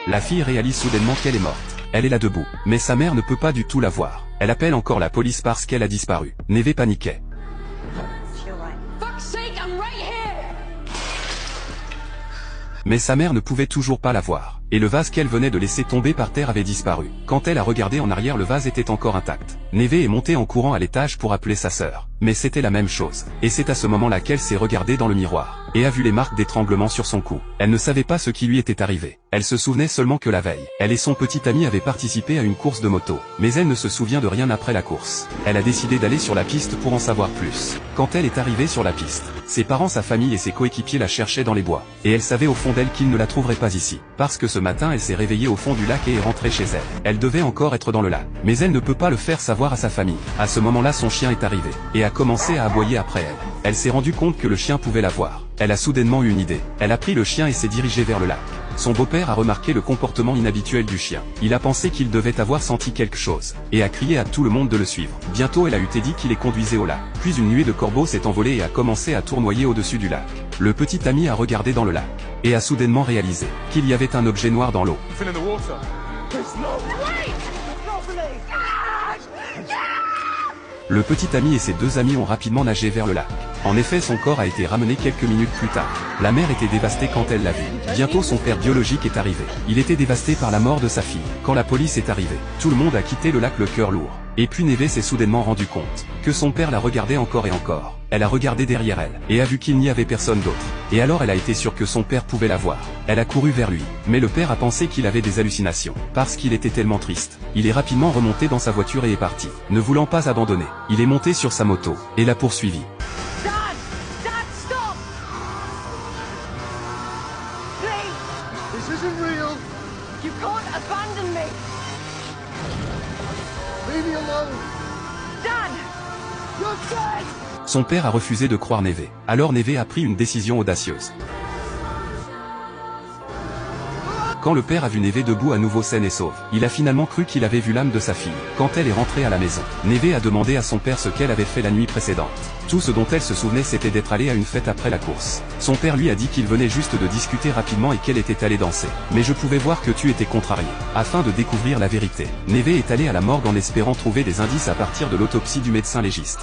La fille réalise soudainement qu'elle est morte. Elle est là debout, mais sa mère ne peut pas du tout la voir. Elle appelle encore la police parce qu'elle a disparu. Neve paniquait. Mais sa mère ne pouvait toujours pas la voir, et le vase qu'elle venait de laisser tomber par terre avait disparu. Quand elle a regardé en arrière, le vase était encore intact. Neve est montée en courant à l'étage pour appeler sa sœur, mais c'était la même chose. Et c'est à ce moment-là qu'elle s'est regardée dans le miroir, et a vu les marques d'étranglement sur son cou. Elle ne savait pas ce qui lui était arrivé. Elle se souvenait seulement que la veille, elle et son petit ami avaient participé à une course de moto, mais elle ne se souvient de rien après la course. Elle a décidé d'aller sur la piste pour en savoir plus. Quand elle est arrivée sur la piste, ses parents, sa famille et ses coéquipiers la cherchaient dans les bois, et elle savait au fond d'elle qu'ils ne la trouveraient pas ici, parce que ce matin elle s'est réveillée au fond du lac et est rentrée chez elle. Elle devait encore être dans le lac, mais elle ne peut pas le faire savoir à sa famille. À ce moment-là, son chien est arrivé, et a commencé à aboyer après elle. Elle s'est rendue compte que le chien pouvait la voir. Elle a soudainement eu une idée. Elle a pris le chien et s'est dirigée vers le lac. Son beau-père a remarqué le comportement inhabituel du chien. Il a pensé qu'il devait avoir senti quelque chose, et a crié à tout le monde de le suivre. Bientôt elle a eu Teddy qui les conduisait au lac. Puis une nuée de corbeaux s'est envolée et a commencé à tournoyer au-dessus du lac. Le petit ami a regardé dans le lac, et a soudainement réalisé qu'il y avait un objet noir dans l'eau. Le petit ami et ses deux amis ont rapidement nagé vers le lac. En effet, son corps a été ramené quelques minutes plus tard. La mère était dévastée quand elle l'a vu. Bientôt son père biologique est arrivé. Il était dévasté par la mort de sa fille. Quand la police est arrivée, tout le monde a quitté le lac le cœur lourd. Et puis Neve s'est soudainement rendu compte que son père la regardait encore et encore. Elle a regardé derrière elle, et a vu qu'il n'y avait personne d'autre. Et alors elle a été sûre que son père pouvait la voir. Elle a couru vers lui, mais le père a pensé qu'il avait des hallucinations, parce qu'il était tellement triste. Il est rapidement remonté dans sa voiture et est parti. Ne voulant pas abandonner, il est monté sur sa moto, et l'a poursuivi. This isn't real. You can't abandon me. Leave me alone. Dad! You're dead. Son père a refusé de croire Neve. Alors Neve a pris une décision audacieuse. Quand le père a vu Neve debout à nouveau saine et sauve, il a finalement cru qu'il avait vu l'âme de sa fille. Quand elle est rentrée à la maison, Neve a demandé à son père ce qu'elle avait fait la nuit précédente. Tout ce dont elle se souvenait, c'était d'être allée à une fête après la course. Son père lui a dit qu'il venait juste de discuter rapidement et qu'elle était allée danser. Mais je pouvais voir que tu étais contrarié. Afin de découvrir la vérité, Neve est allée à la morgue en espérant trouver des indices à partir de l'autopsie du médecin légiste.